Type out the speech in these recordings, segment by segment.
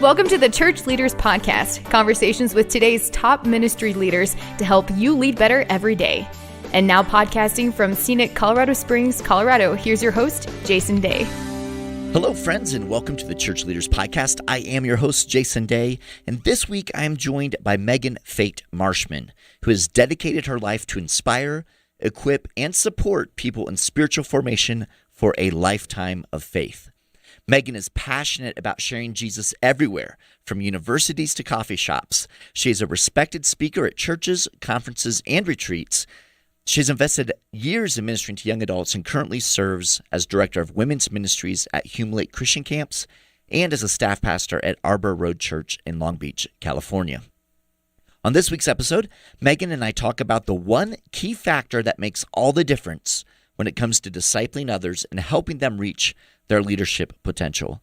Welcome to the Church Leaders Podcast, conversations with today's top ministry leaders to help you lead better every day. And now podcasting from scenic Colorado Springs, Colorado, here's your host, Jason Day. Hello, friends, and welcome to the Church Leaders Podcast. I am your host, Jason Day, and this week I am joined by Megan Fate Marshman, who has dedicated her life to inspire, equip, and support people in spiritual formation for a lifetime of faith. Megan is passionate about sharing Jesus everywhere, from universities to coffee shops. She is a respected speaker at churches, conferences, and retreats. She's invested years in ministering to young adults and currently serves as director of women's ministries at Hume Lake Christian Camps and as a staff pastor at Arbor Road Church in Long Beach, California. On this week's episode, Megan and I talk about the one key factor that makes all the difference when it comes to discipling others and helping them reach their leadership potential.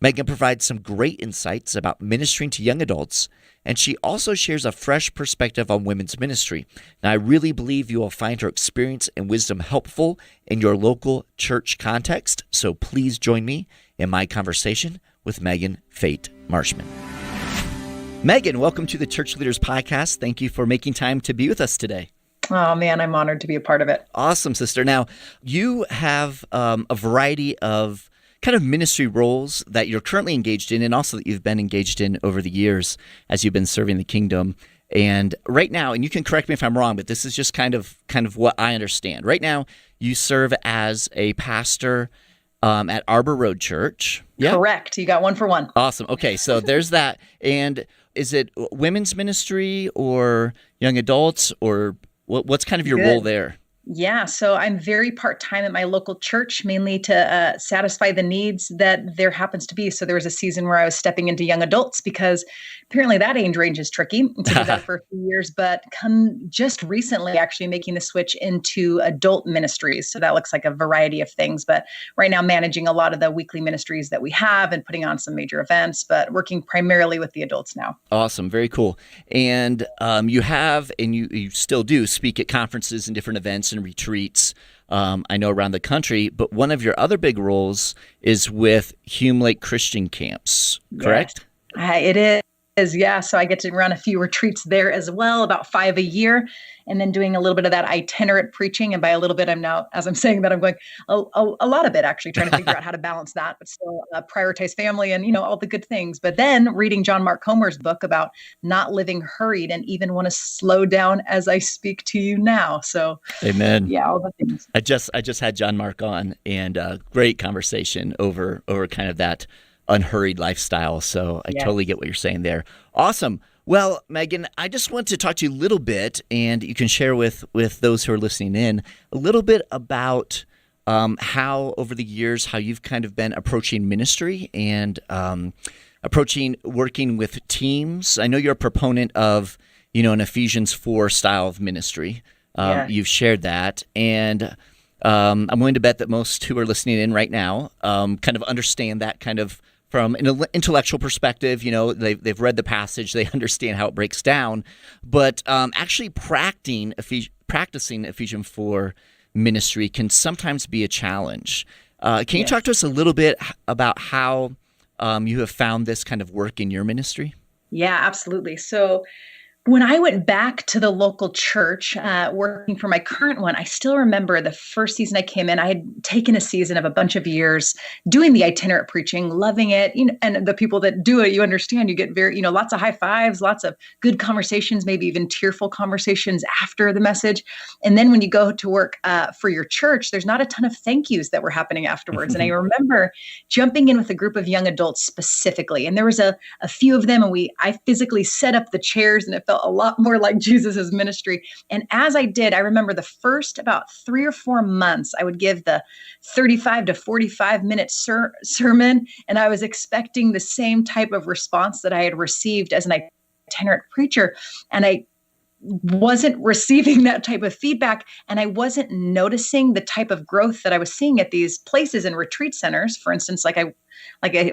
Megan provides some great insights about ministering to young adults, and she also shares a fresh perspective on women's ministry. Now, I really believe you will find her experience and wisdom helpful in your local church context, so please join me in my conversation with Megan Fate Marshman. Megan, welcome to the Church Leaders Podcast. Thank you for making time to be with us today. Oh, man, I'm honored to be a part of it. Awesome, sister. Now, you have a variety of kind of ministry roles that you're currently engaged in and also that you've been engaged in over the years as you've been serving the kingdom. And right now, and you can correct me if I'm wrong, but this is just kind of what I understand. Right now, you serve as a pastor at Arbor Road Church. Yeah? Correct. You got one for one. Awesome. Okay, so there's that. And is it women's ministry or young adults, or what's kind of your role there? Yeah, so I'm very part-time at my local church, mainly to satisfy the needs that there happens to be. So there was a season where I was stepping into young adults because apparently that age range is tricky to do that for a few years, but just recently actually making the switch into adult ministries. So that looks like a variety of things, but right now managing a lot of the weekly ministries that we have and putting on some major events, but working primarily with the adults now. Awesome. Very cool. And you have, and you still do, speak at conferences and different events and retreats, I know, around the country, but one of your other big roles is with Hume Lake Christian Camps, correct? Yes. It is, yeah. So I get to run a few retreats there as well, about 5 a year, and then doing a little bit of that itinerant preaching. And by a little bit, I'm now, as I'm saying that, I'm going a lot of it, actually trying to figure out how to balance that, but still prioritize family and, all the good things. But then reading John Mark Comer's book about not living hurried and even want to slow down as I speak to you now. So, amen. Yeah, all the things. I just had John Mark on, and great conversation over kind of that unhurried lifestyle. So I totally get what you're saying there. Awesome. Well, Megan, I just want to talk to you a little bit, and you can share with those who are listening in a little bit about how over the years, how you've kind of been approaching ministry and approaching working with teams. I know you're a proponent of, an Ephesians 4 style of ministry. You've shared that, and I'm willing to bet that most who are listening in right now kind of understand that kind of from an intellectual perspective. They've read the passage, they understand how it breaks down, but actually practicing Ephesians 4 ministry can sometimes be a challenge. Can you talk to us a little bit about how you have found this kind of work in your ministry? Yeah, absolutely. So when I went back to the local church, working for my current one, I still remember the first season I came in. I had taken a season of a bunch of years doing the itinerant preaching, loving it. And the people that do it, you understand, you get very, lots of high fives, lots of good conversations, maybe even tearful conversations after the message. And then when you go to work for your church, there's not a ton of thank yous that were happening afterwards. And I remember jumping in with a group of young adults specifically, and there was a few of them, and I physically set up the chairs, and it felt a lot more like Jesus's ministry. And as I did, I remember the first about 3 or 4 months, I would give the 35 to 45 minute sermon, and I was expecting the same type of response that I had received as an itinerant preacher. And I wasn't receiving that type of feedback, and I wasn't noticing the type of growth that I was seeing at these places and retreat centers. For instance,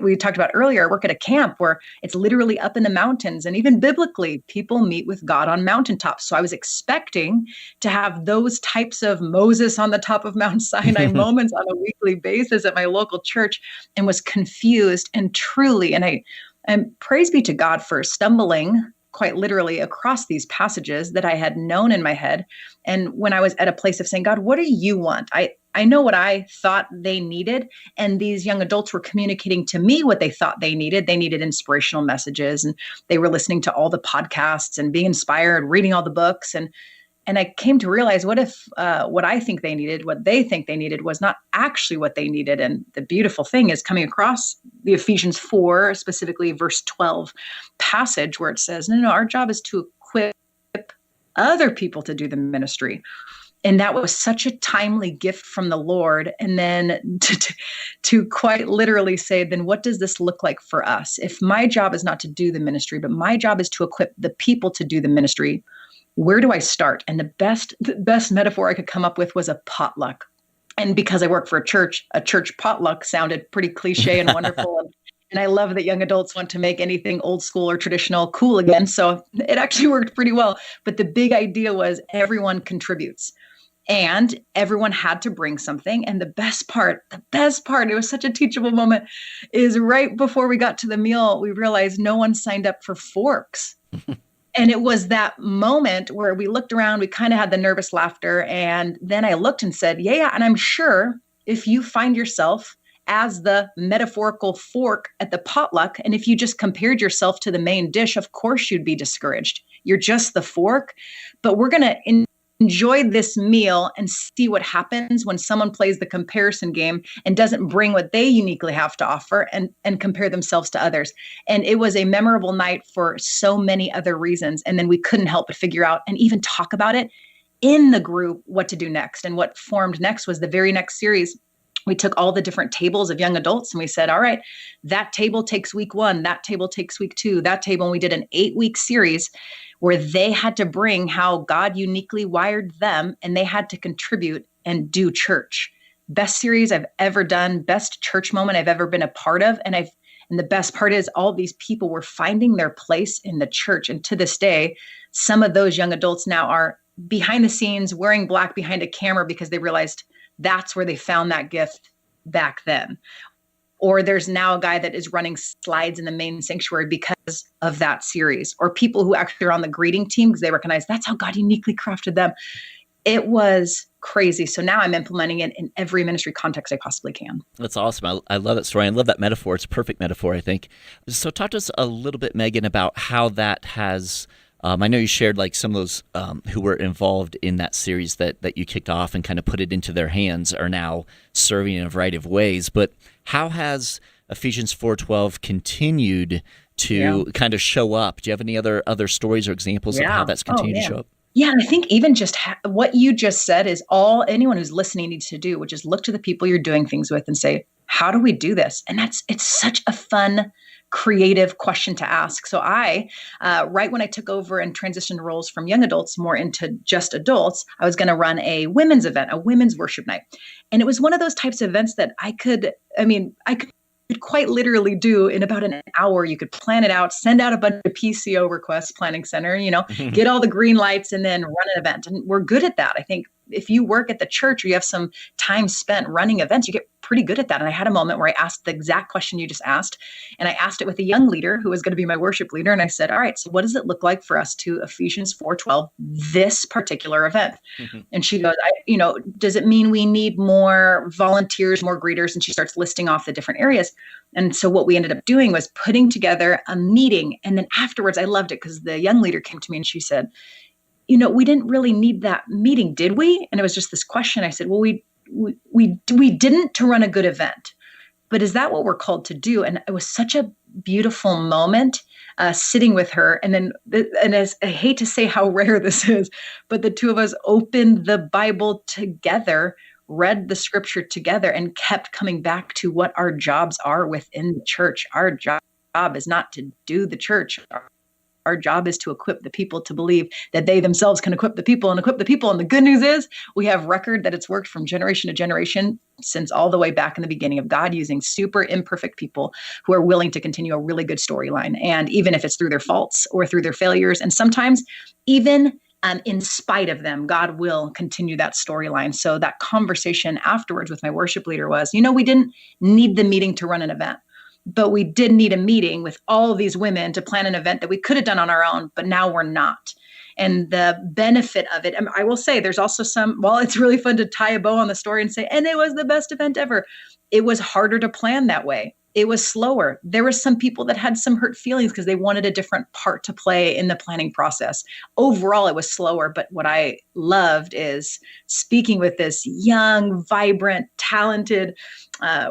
we talked about earlier, I work at a camp where it's literally up in the mountains, and even biblically, people meet with God on mountaintops. So I was expecting to have those types of Moses on the top of Mount Sinai moments on a weekly basis at my local church, and was confused and truly, and I And praise be to God for stumbling quite literally across these passages that I had known in my head. And when I was at a place of saying, God, what do you want? I know what I thought they needed. And these young adults were communicating to me what they thought they needed. They needed inspirational messages, and they were listening to all the podcasts and being inspired, reading all the books. And I came to realize, what if what I think they needed, what they think they needed, was not actually what they needed? And the beautiful thing is coming across the Ephesians 4, specifically verse 12 passage, where it says, no, our job is to equip other people to do the ministry. And that was such a timely gift from the Lord. And then to quite literally say, then what does this look like for us? If my job is not to do the ministry, but my job is to equip the people to do the ministry, where do I start? And the best metaphor I could come up with was a potluck. And because I work for a church potluck sounded pretty cliche and wonderful. And I love that young adults want to make anything old school or traditional cool again. So it actually worked pretty well. But the big idea was everyone contributes. And everyone had to bring something. And the best part, it was such a teachable moment, is right before we got to the meal, we realized no one signed up for forks. And it was that moment where we looked around, we kind of had the nervous laughter. And then I looked and said, yeah. And I'm sure if you find yourself as the metaphorical fork at the potluck, and if you just compared yourself to the main dish, of course you'd be discouraged. You're just the fork. But we're going to enjoy this meal and see what happens when someone plays the comparison game and doesn't bring what they uniquely have to offer and compare themselves to others. And it was a memorable night for so many other reasons. And then we couldn't help but figure out and even talk about it in the group, what to do next. And what formed next was the very next series. We took all the different tables of young adults and we said, all right, that table takes week 1, that table takes week 2, that table. And we did an 8-week series where they had to bring how God uniquely wired them, and they had to contribute and do church. Best series I've ever done, best church moment I've ever been a part of. And the best part is all these people were finding their place in the church. And to this day, some of those young adults now are behind the scenes wearing black behind a camera because they realized that's where they found that gift back then. Or there's now a guy that is running slides in the main sanctuary because of that series, or people who actually are on the greeting team because they recognize that's how God uniquely crafted them. It was crazy. So now I'm implementing it in every ministry context I possibly can. That's awesome. I love that story. I love that metaphor. It's a perfect metaphor, I think. So talk to us a little bit, Megan, about how that has I know you shared like some of those who were involved in that series that you kicked off and kind of put it into their hands are now serving in a variety of ways. But how has Ephesians 4:12 continued to kind of show up? Do you have any other stories or examples of how that's continued to show up? Yeah, and I think even just what you just said is all anyone who's listening needs to do, which is look to the people you're doing things with and say, how do we do this? And it's such a fun, creative question to ask. So I, right when I took over and transitioned roles from young adults more into just adults, I was going to run a women's event, a women's worship night. And it was one of those types of events that I could quite literally do in about an hour. You could plan it out, send out a bunch of PCO requests, planning center, get all the green lights and then run an event. And we're good at that. I think if you work at the church or you have some time spent running events, you get pretty good at that. And I had a moment where I asked the exact question you just asked. And I asked it with a young leader who was going to be my worship leader. And I said, all right, so what does it look like for us to Ephesians 4:12, this particular event? Mm-hmm. And she goes, does it mean we need more volunteers, more greeters? And she starts listing off the different areas. And so what we ended up doing was putting together a meeting. And then afterwards, I loved it because the young leader came to me and she said, we didn't really need that meeting, did we? And it was just this question. I said, well, we didn't to run a good event, but is that what we're called to do? And it was such a beautiful moment sitting with her. And as I hate to say how rare this is, but the two of us opened the Bible together, read the scripture together, and kept coming back to what our jobs are within the church. Our job is not to do the church. Our job is to equip the people to believe that they themselves can equip the people and equip the people. And the good news is we have record that it's worked from generation to generation since all the way back in the beginning of God using super imperfect people who are willing to continue a really good storyline. And even if it's through their faults or through their failures, and sometimes even in spite of them, God will continue that storyline. So that conversation afterwards with my worship leader was, we didn't need the meeting to run an event. but we did need a meeting with all of these women to plan an event that we could have done on our own, but now we're not. And the benefit of it, I will say there's also while it's really fun to tie a bow on the story and say, and it was the best event ever, it was harder to plan that way. It was slower. There were some people that had some hurt feelings because they wanted a different part to play in the planning process. Overall, it was slower. But what I loved is speaking with this young, vibrant, talented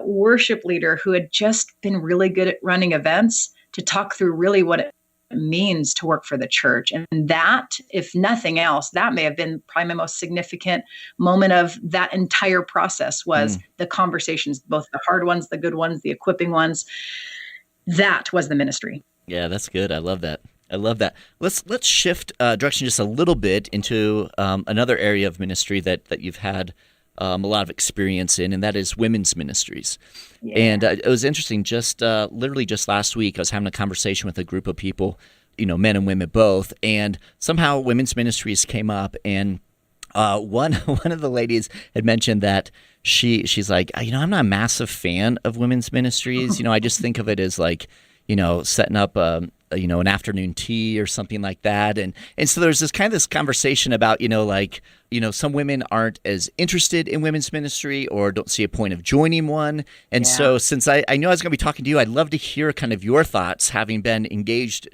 worship leader who had just been really good at running events to talk through really what it means to work for the church. And that, if nothing else, that may have been probably my most significant moment of that entire process was the conversations, both the hard ones, the good ones, the equipping ones. That was the ministry. Yeah, that's good. I love that. Let's shift direction just a little bit into another area of ministry that you've had a lot of experience in, and that is women's ministries. Yeah. And it was interesting, literally just last week, I was having a conversation with a group of people, men and women both, and somehow women's ministries came up, and one of the ladies had mentioned that she's like, I'm not a massive fan of women's ministries. I just think of it as like, setting up an afternoon tea or something like that. And so there's this conversation about, some women aren't as interested in women's ministry or don't see a point of joining one. And so since I know I was going to be talking to you, I'd love to hear kind of your thoughts, having been engaged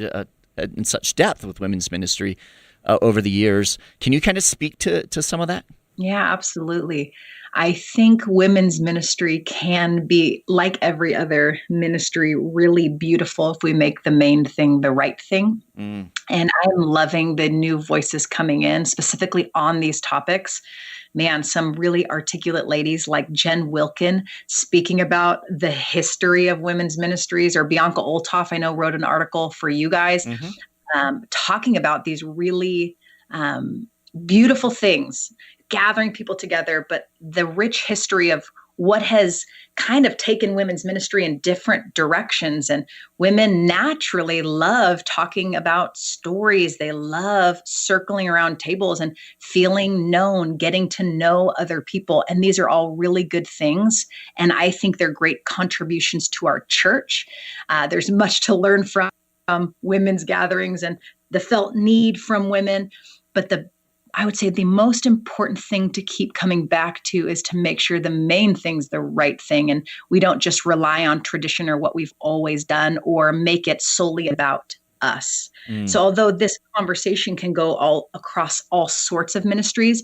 in such depth with women's ministry over the years. Can you kind of speak to some of that? Yeah, absolutely. I think women's ministry can be, like every other ministry, really beautiful if we make the main thing the right thing. And I'm loving the new voices coming in, specifically on these topics. Man, some really articulate ladies like Jen Wilkin speaking about the history of women's ministries, or Bianca Olthoff, I know, wrote an article for you guys talking about these really beautiful things, gathering people together, but the rich history of what has kind of taken women's ministry in different directions. And women naturally love talking about stories. They love circling around tables and feeling known, getting to know other people. And these are all really good things. And I think they're great contributions to our church. There's much to learn from women's gatherings and the felt need from women. But I would say the most important thing to keep coming back to is to make sure the main thing's the right thing. And we don't just rely on tradition or what we've always done or make it solely about us. So although this conversation can go all across all sorts of ministries,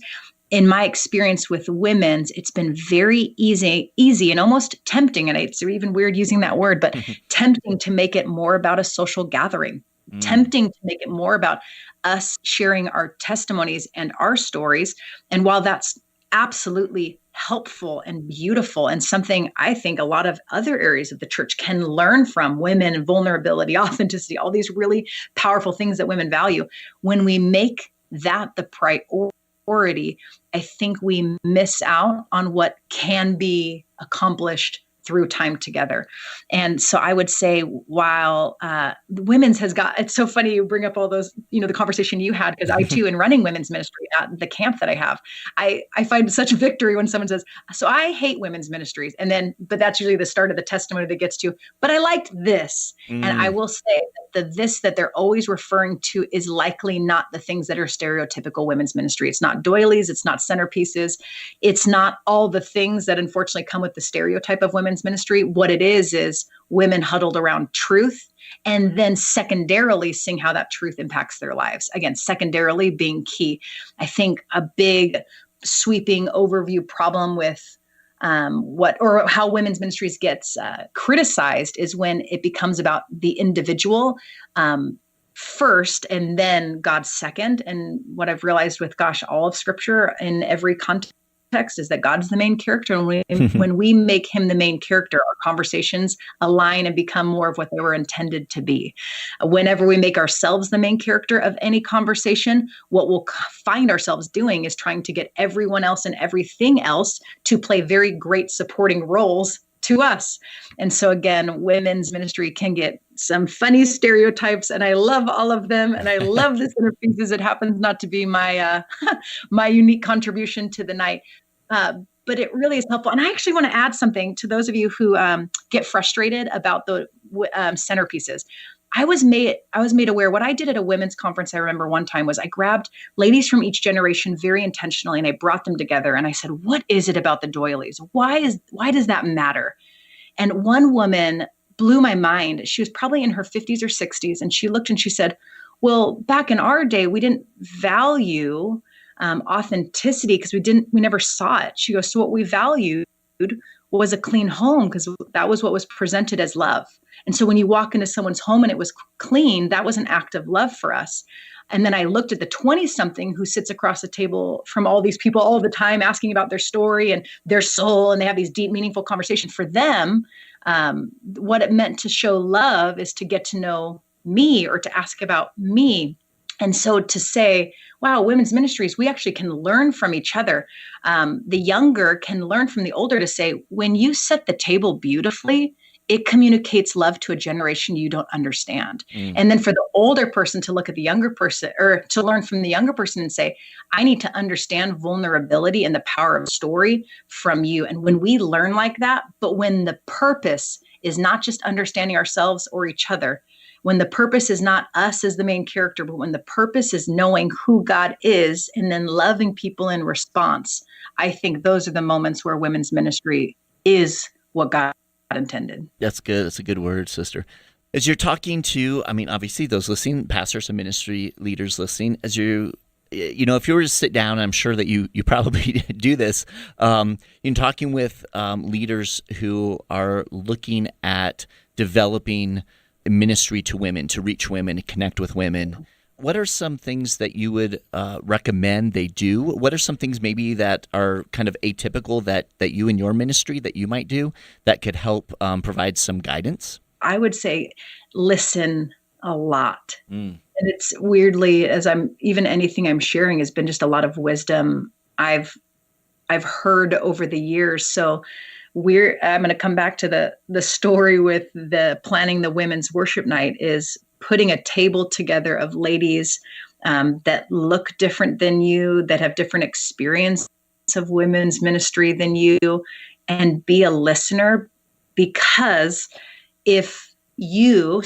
in my experience with women's, it's been very easy and almost tempting. And it's even weird using that word, but tempting to make it more about a social gathering. Tempting to make it more about us sharing our testimonies and our stories. And while that's absolutely helpful and beautiful and something I think a lot of other areas of the church can learn from, women and vulnerability, authenticity, all these really powerful things that women value, when we make that the priority, I think we miss out on what can be accomplished through time together. And so I would say, while the women's has got, it's so funny you bring up all those, the conversation you had, because I too, in running women's ministry at the camp that I have, I find such victory when someone says, so I hate women's ministries. And then, but that's usually the start of the testimony that gets to, but I liked this. And I will say that this that they're always referring to is likely not the things that are stereotypical women's ministry. It's not doilies. It's not centerpieces. It's not all the things that unfortunately come with the stereotype of women's ministry. What it is women huddled around truth, and then secondarily seeing how that truth impacts their lives. Again, secondarily being key. I think a big sweeping overview problem with how women's ministries gets criticized is when it becomes about the individual first and then God second. And what I've realized with, all of Scripture in every context is that God's the main character. And when we make him the main character, our conversations align and become more of what they were intended to be. Whenever we make ourselves the main character of any conversation, what we'll find ourselves doing is trying to get everyone else and everything else to play very great supporting roles to us. And so again, women's ministry can get some funny stereotypes, and I love all of them. And I love the centerpieces. It happens not to be my my unique contribution to the night. But but it really is helpful. And I actually want to add something to those of you who get frustrated about the centerpieces. I was made aware. What I did at a women's conference, I remember one time, was I grabbed ladies from each generation very intentionally, and I brought them together. And I said, "What is it about the doilies? Why does that matter?" And one woman blew my mind. She was probably in her 50s or 60s, and she looked and she said, "Well, back in our day, we didn't value authenticity because we never saw it." She goes, "So what we valued was a clean home because that was what was presented as love. And so when you walk into someone's home and it was clean, that was an act of love for us." And then I looked at the 20-something who sits across the table from all these people all the time asking about their story and their soul, and they have these deep, meaningful conversations. For them, what it meant to show love is to get to know me or to ask about me. And so to say, wow, women's ministries, we actually can learn from each other. The younger can learn from the older to say, when you set the table beautifully, it communicates love to a generation you don't understand. And then for the older person to look at the younger person, or to learn from the younger person and say, I need to understand vulnerability and the power of story from you. And when we learn like that, but when the purpose is not just understanding ourselves or each other, when the purpose is not us as the main character, but when the purpose is knowing who God is and then loving people in response, I think those are the moments where women's ministry is what God intended. That's good. That's a good word, sister. As you're talking to, obviously those listening, pastors and ministry leaders listening, as if you were to sit down, I'm sure that you probably do this, in talking with leaders who are looking at developing ministry to women, to reach women, to connect with women. What are some things that you would recommend they do? What are some things maybe that are kind of atypical that you in your ministry that you might do that could help provide some guidance? I would say listen a lot. And it's weirdly, anything I'm sharing has been just a lot of wisdom I've heard over the years. So I'm going to come back to the story with the planning the women's worship night is putting a table together of ladies that look different than you, that have different experience of women's ministry than you, and be a listener. Because if you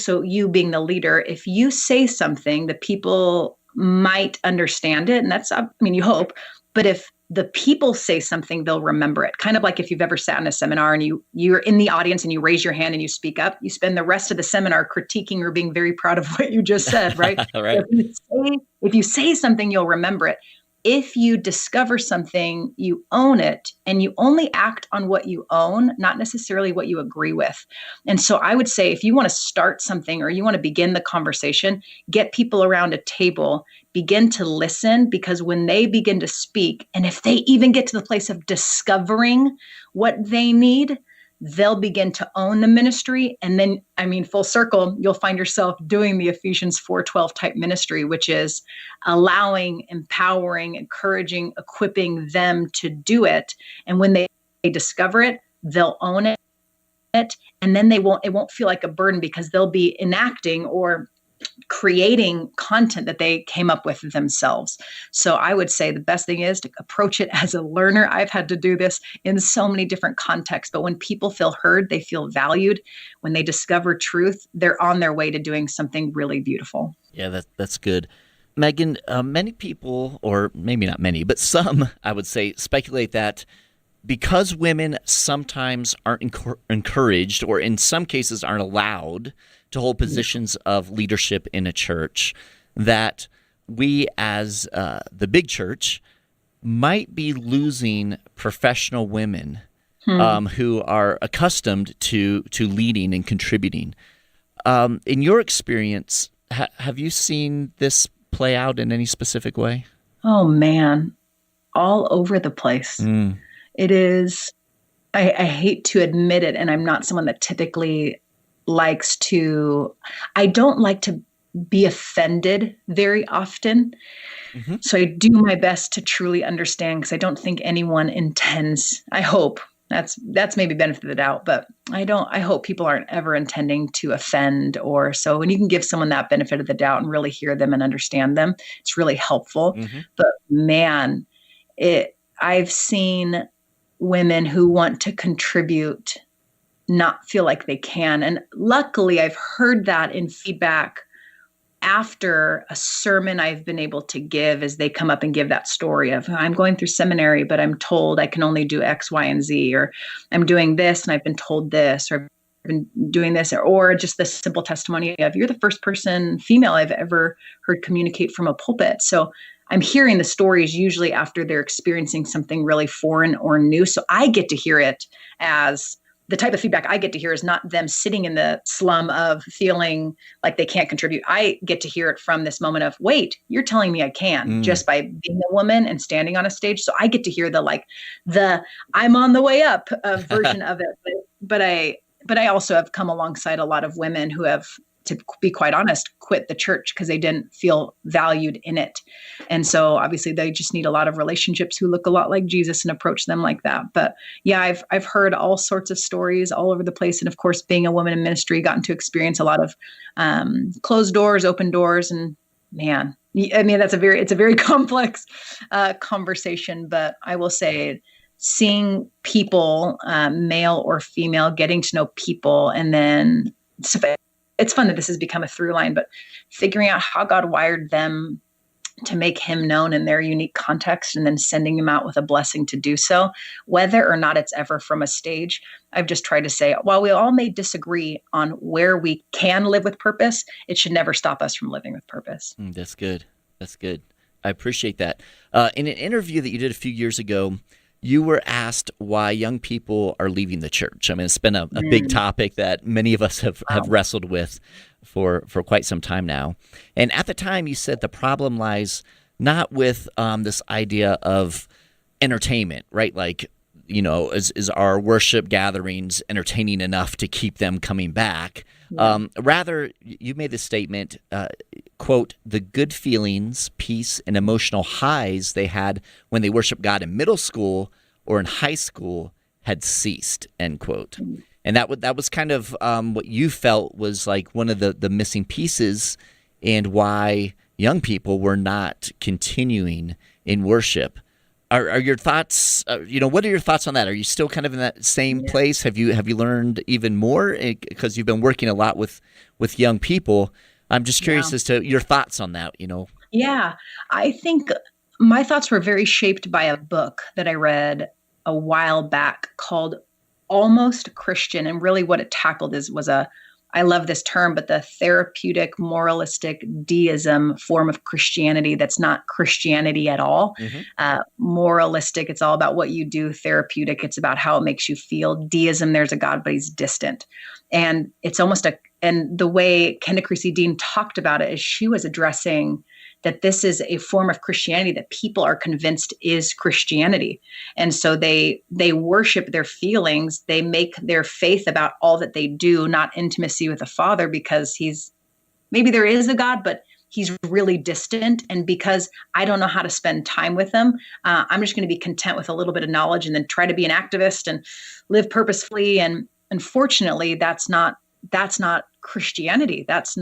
being the leader, if you say something, the people might understand it. And that's, you hope, but if the people say something, they'll remember it. Kind of like if you've ever sat in a seminar and you're in the audience and you raise your hand and you speak up, you spend the rest of the seminar critiquing or being very proud of what you just said, right? Right. If you say something, you'll remember it. If you discover something, you own it, and you only act on what you own, not necessarily what you agree with. And so I would say if you want to start something or you want to begin the conversation, get people around a table, begin to listen, because when they begin to speak, and if they even get to the place of discovering what they need, they'll begin to own the ministry. And then, full circle, you'll find yourself doing the Ephesians 4:12 type ministry, which is allowing, empowering, encouraging, equipping them to do it. And when they discover it, they'll own it. And then it won't feel like a burden, because they'll be enacting or creating content that they came up with themselves. So I would say the best thing is to approach it as a learner. I've had to do this in so many different contexts, but when people feel heard, they feel valued. When they discover truth, they're on their way to doing something really beautiful. Yeah, that's good. Megan, many people, or maybe not many, but some, I would say, speculate that because women sometimes aren't encouraged, or in some cases aren't allowed to hold positions of leadership in a church, that we as the big church might be losing professional women who are accustomed to leading and contributing. In your experience, have you seen this play out in any specific way? Oh, man, all over the place. It is, I hate to admit it, and I'm not someone that typically I don't like to be offended very often. So I do my best to truly understand, because I don't think anyone intends, I hope, that's maybe benefit of the doubt, but I hope people aren't ever intending to offend or so. When you can give someone that benefit of the doubt and really hear them and understand them, it's really helpful. But man, I've seen women who want to contribute not feel like they can. And luckily, I've heard that in feedback after a sermon I've been able to give, as they come up and give that story of, I'm going through seminary, but I'm told I can only do X, Y, and Z, or I'm doing this and I've been told this, or I've been doing this, or just the simple testimony of, you're the first person, female, I've ever heard communicate from a pulpit. So I'm hearing the stories usually after they're experiencing something really foreign or new. So I get to hear it as the type of feedback I get to hear is not them sitting in the slum of feeling like they can't contribute. I get to hear it from this moment of, wait, you're telling me I can just by being a woman and standing on a stage. So I get to hear the I'm on the way up version of it. But I also have come alongside a lot of women who have, to be quite honest, quit the church because they didn't feel valued in it. And so obviously they just need a lot of relationships who look a lot like Jesus and approach them like that. But yeah, I've heard all sorts of stories all over the place. And of course, being a woman in ministry, gotten to experience a lot of closed doors, open doors. And man, I mean, it's a very complex conversation, but I will say, seeing people, male or female, getting to know people, and then it's fun that this has become a through line, but figuring out how God wired them to make him known in their unique context, and then sending them out with a blessing to do so, whether or not it's ever from a stage. I've just tried to say, while we all may disagree on where we can live with purpose, it should never stop us from living with purpose. That's good. That's good. I appreciate that. In an interview that you did a few years ago, you were asked why young people are leaving the church. I mean, it's been a big topic that many of us have wrestled with for quite some time now. And at the time, you said the problem lies not with this idea of entertainment, right? Like, you know, is our worship gatherings entertaining enough to keep them coming back? Rather, you made the statement, quote, the good feelings, peace, and emotional highs they had when they worshiped God in middle school or in high school had ceased, end quote. And that was kind of what you felt was like one of the missing pieces, and why young people were not continuing in worship. Are your thoughts, what are your thoughts on that? Are you still kind of in that same place? Have you learned even more? Because you've been working a lot with young people. I'm just curious as to your thoughts on that, Yeah, I think my thoughts were very shaped by a book that I read a while back called Almost Christian. And really what it tackled I love this term, but the therapeutic, moralistic deism form of Christianity that's not Christianity at all. Moralistic, it's all about what you do. Therapeutic, it's about how it makes you feel. Deism, there's a God, but he's distant. And it's almost and the way Kenda Creasy Dean talked about it is she was addressing that this is a form of Christianity that people are convinced is Christianity. And so they worship their feelings. They make their faith about all that they do, not intimacy with the Father, because maybe there is a God, but he's really distant. And because I don't know how to spend time with him, I'm just going to be content with a little bit of knowledge and then try to be an activist and live purposefully. And unfortunately, that's not Christianity. That's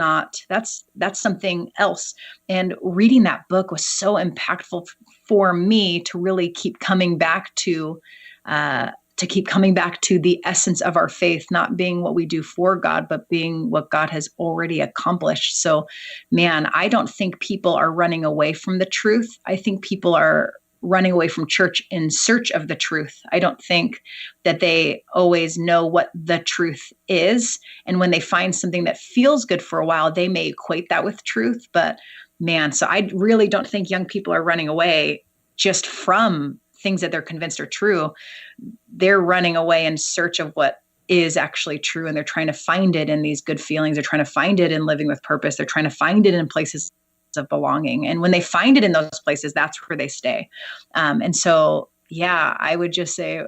something else. And reading that book was so impactful for me to really keep coming back to the essence of our faith, not being what we do for God, but being what God has already accomplished. So, man, I don't think people are running away from the truth. I think people are running away from church in search of the truth. I don't think that they always know what the truth is. And when they find something that feels good for a while, they may equate that with truth. But man, so I really don't think young people are running away just from things that they're convinced are true. They're running away in search of what is actually true. And they're trying to find it in these good feelings. They're trying to find it in living with purpose. They're trying to find it in places of belonging. And when they find it in those places, that's where they stay. And so, yeah, I would just say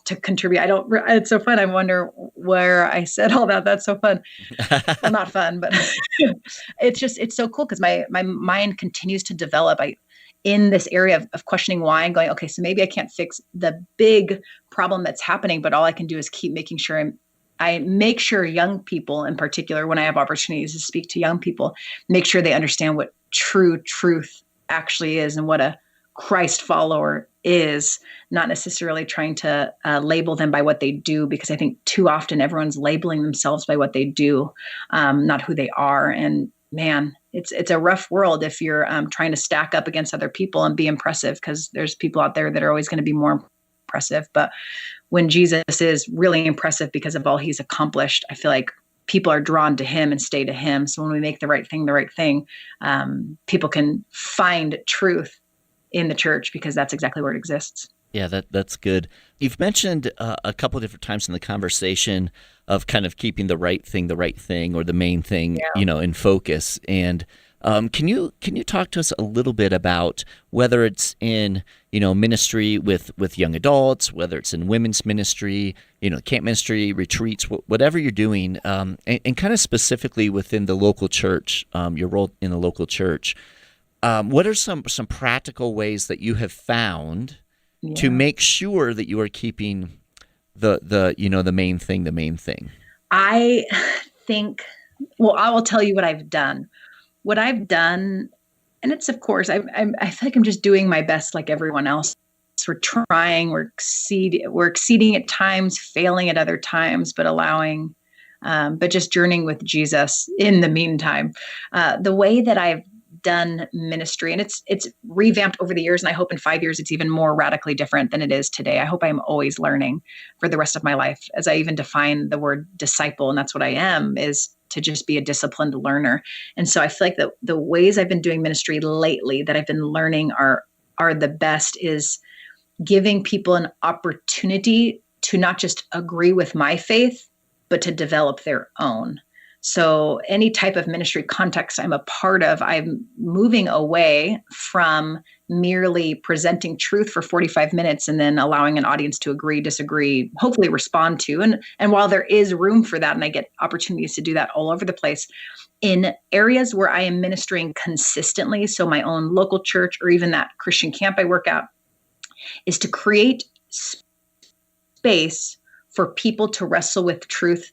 to contribute, it's so fun. I wonder where I said all that. That's so fun. Well, not fun, but it's so cool because my mind continues to develop. In this area of questioning why and going, okay, so maybe I can't fix the big problem that's happening, but all I can do is keep making sure I make sure young people in particular, when I have opportunities to speak to young people, make sure they understand what true truth actually is and what a Christ follower is, not necessarily trying to label them by what they do, because I think too often everyone's labeling themselves by what they do, not who they are. And man, it's a rough world if you're trying to stack up against other people and be impressive, because there's people out there that are always going to be more impressive. But when Jesus is really impressive because of all he's accomplished, I feel like people are drawn to him and stay to him. So when we make the right thing, people can find truth in the church, because that's exactly where it exists. Yeah, that's good. You've mentioned a couple of different times in the conversation of kind of keeping the right thing, or the main thing, in focus. And can you talk to us a little bit about whether it's in ministry with young adults, whether it's in women's ministry, camp ministry, retreats, whatever you're doing, and kind of specifically within the local church, your role in the local church. What are some practical ways that you have found to make sure that you are keeping the main thing? I think, I will tell you what I've done. What I've done, and it's, of course, I feel like I'm just doing my best like everyone else. We're trying, we're exceeding at times, failing at other times, but but just journeying with Jesus in the meantime. The way that I've done ministry, and it's revamped over the years, and I hope in 5 years it's even more radically different than it is today. I hope I'm always learning for the rest of my life, as I even define the word disciple, and that's what I am, is to just be a disciplined learner. And so I feel like the ways I've been doing ministry lately that I've been learning are the best, is giving people an opportunity to not just agree with my faith, but to develop their own. So any type of ministry context I'm a part of, I'm moving away from merely presenting truth for 45 minutes and then allowing an audience to agree, disagree, hopefully respond to. And while there is room for that, and I get opportunities to do that all over the place, in areas where I am ministering consistently, so my own local church or even that Christian camp I work at, is to create space for people to wrestle with truth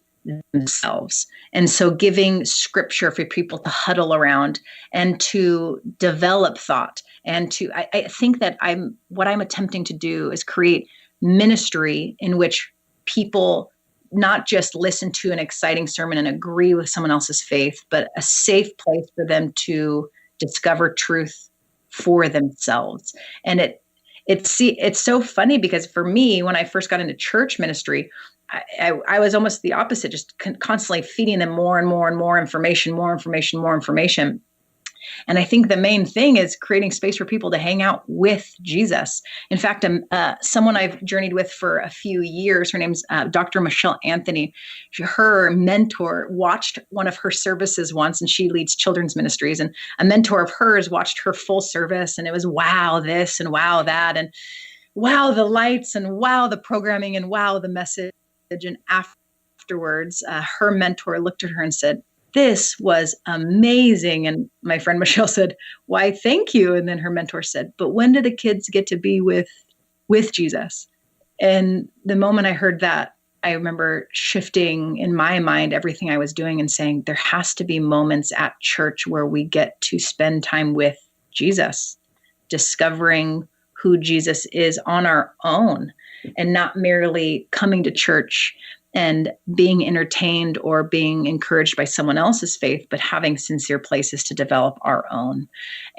themselves. And so giving scripture for people to huddle around and to develop thought. And I think that what I'm attempting to do is create ministry in which people not just listen to an exciting sermon and agree with someone else's faith, but a safe place for them to discover truth for themselves. And it's so funny, because for me, when I first got into church ministry, I was almost the opposite, just constantly feeding them more and more information. And I think the main thing is creating space for people to hang out with Jesus. In fact, someone I've journeyed with for a few years, her name's Dr. Michelle Anthony. Her mentor watched one of her services once, and she leads children's ministries. And a mentor of hers watched her full service, and it was wow this and wow that, and wow the lights, and wow the programming, and wow the message. And afterwards, her mentor looked at her and said, "This was amazing." And my friend Michelle said, "Why, thank you." And then her mentor said, "But when do the kids get to be with Jesus?" And the moment I heard that, I remember shifting in my mind everything I was doing and saying, there has to be moments at church where we get to spend time with Jesus, discovering who Jesus is on our own, and not merely coming to church and being entertained or being encouraged by someone else's faith, but having sincere places to develop our own.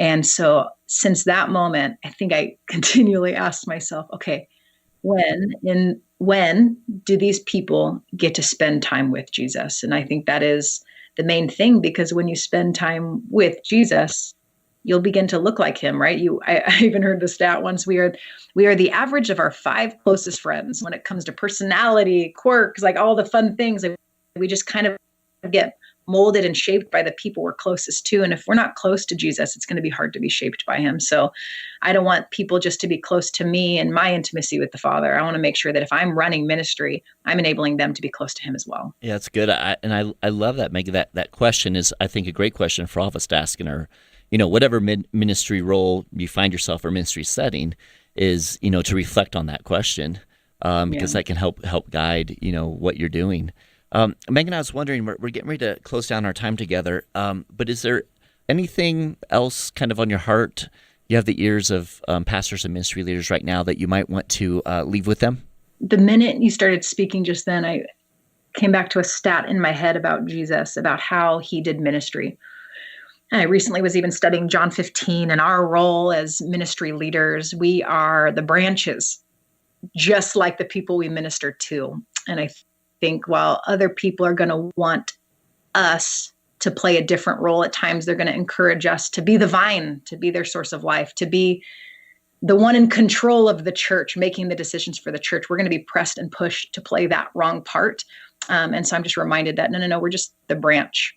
And so since that moment, I think I continually asked myself, okay, when do these people get to spend time with Jesus? And I think that is the main thing, because when you spend time with Jesus, you'll begin to look like him, right? I even heard the stat once, we are the average of our 5 closest friends when it comes to personality, quirks, like all the fun things. We just kind of get molded and shaped by the people we're closest to. And if we're not close to Jesus, it's going to be hard to be shaped by him. So I don't want people just to be close to me and my intimacy with the Father. I want to make sure that if I'm running ministry, I'm enabling them to be close to him as well. Yeah, that's good. I love that, Maggie. That question is, I think, a great question for all of us to ask in our, whatever ministry role you find yourself or ministry setting is, to reflect on that question, because that can help guide, what you're doing. Megan, I was wondering, we're getting ready to close down our time together, but is there anything else kind of on your heart You have the ears of pastors and ministry leaders right now that you might want to leave with them? The minute you started speaking just then, I came back to a stat in my head about Jesus, about how he did ministry. I recently was even studying John 15 and our role as ministry leaders. We are the branches, just like the people we minister to. And I think while other people are going to want us to play a different role at times, they're going to encourage us to be the vine, to be their source of life, to be the one in control of the church, making the decisions for the church. We're going to be pressed and pushed to play that wrong part. And so I'm just reminded that, no, we're just the branch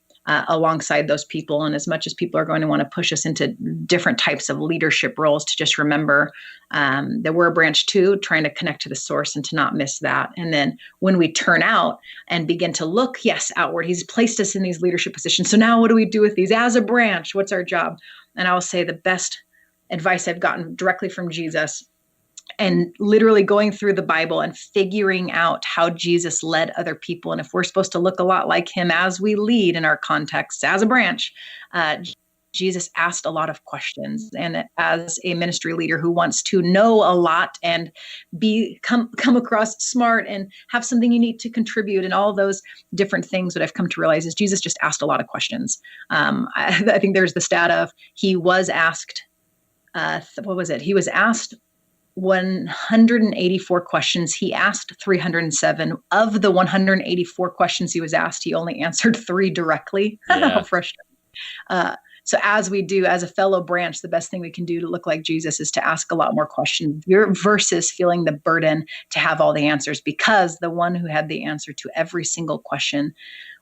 alongside those people. And as much as people are going to want to push us into different types of leadership roles, to just remember that we're a branch too, trying to connect to the source and to not miss that. And then when we turn out and begin to look, yes, outward, he's placed us in these leadership positions. So now what do we do with these as a branch? What's our job? And I will say the best advice I've gotten directly from Jesus, and literally going through the Bible and figuring out how Jesus led other people. And if we're supposed to look a lot like him as we lead in our contexts as a branch, Jesus asked a lot of questions. And as a ministry leader who wants to know a lot and come across smart and have something unique to contribute and all those different things, that I've come to realize is Jesus just asked a lot of questions. I think there's the stat of he was asked, He was asked 184 questions. He asked 307. Of the 184 questions he was asked, he only answered 3 directly. Yeah. How frustrating. So as we do, as a fellow branch, the best thing we can do to look like Jesus is to ask a lot more questions versus feeling the burden to have all the answers, because the one who had the answer to every single question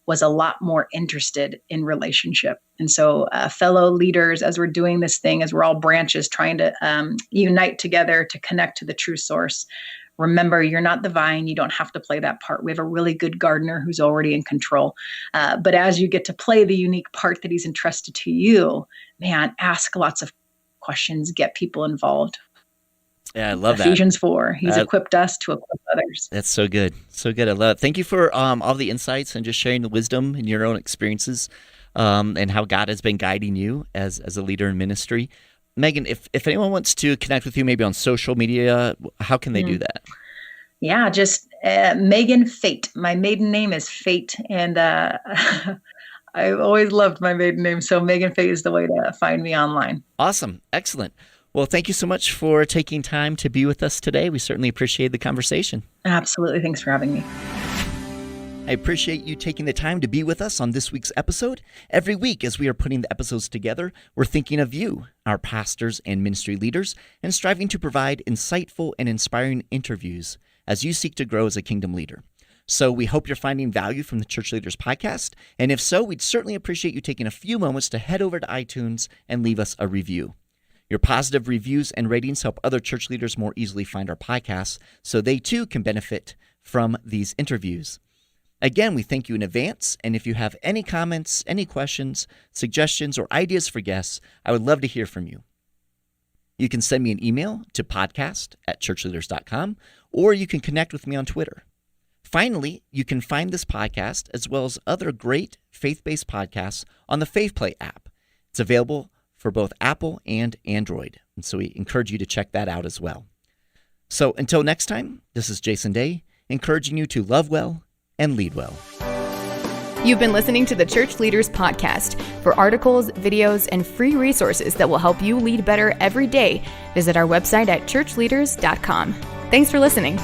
was a lot more interested in relationship. And so fellow leaders, as we're doing this thing, as we're all branches trying to unite together to connect to the true source, remember, you're not the vine. You don't have to play that part. We have a really good gardener who's already in control. But as you get to play the unique part that he's entrusted to you, man, ask lots of questions, get people involved. Yeah, I love that. Ephesians 4, he's equipped us to equip others. That's so good. So good. I love it. Thank you for all the insights and just sharing the wisdom and your own experiences and how God has been guiding you as a leader in ministry. Megan, if anyone wants to connect with you maybe on social media, how can they do that? Yeah, just Megan Fate. My maiden name is Fate, and I've always loved my maiden name, so Megan Fate is the way to find me online. Awesome. Excellent. Well, thank you so much for taking time to be with us today. We certainly appreciate the conversation. Absolutely. Thanks for having me. I appreciate you taking the time to be with us on this week's episode. Every week, as we are putting the episodes together, we're thinking of you, our pastors and ministry leaders, and striving to provide insightful and inspiring interviews as you seek to grow as a kingdom leader. So we hope you're finding value from the Church Leaders podcast. And if so, we'd certainly appreciate you taking a few moments to head over to iTunes and leave us a review. Your positive reviews and ratings help other church leaders more easily find our podcasts so they too can benefit from these interviews. Again, we thank you in advance, and if you have any comments, any questions, suggestions, or ideas for guests, I would love to hear from you. You can send me an email to podcast@ChurchLeaders.com, or you can connect with me on Twitter. Finally, you can find this podcast as well as other great faith-based podcasts on the FaithPlay app. It's available for both Apple and Android, and so we encourage you to check that out as well. So until next time, this is Jason Day, encouraging you to love well and lead well. You've been listening to the Church Leaders Podcast. For articles, videos, and free resources that will help you lead better every day, visit our website at ChurchLeaders.com. Thanks for listening.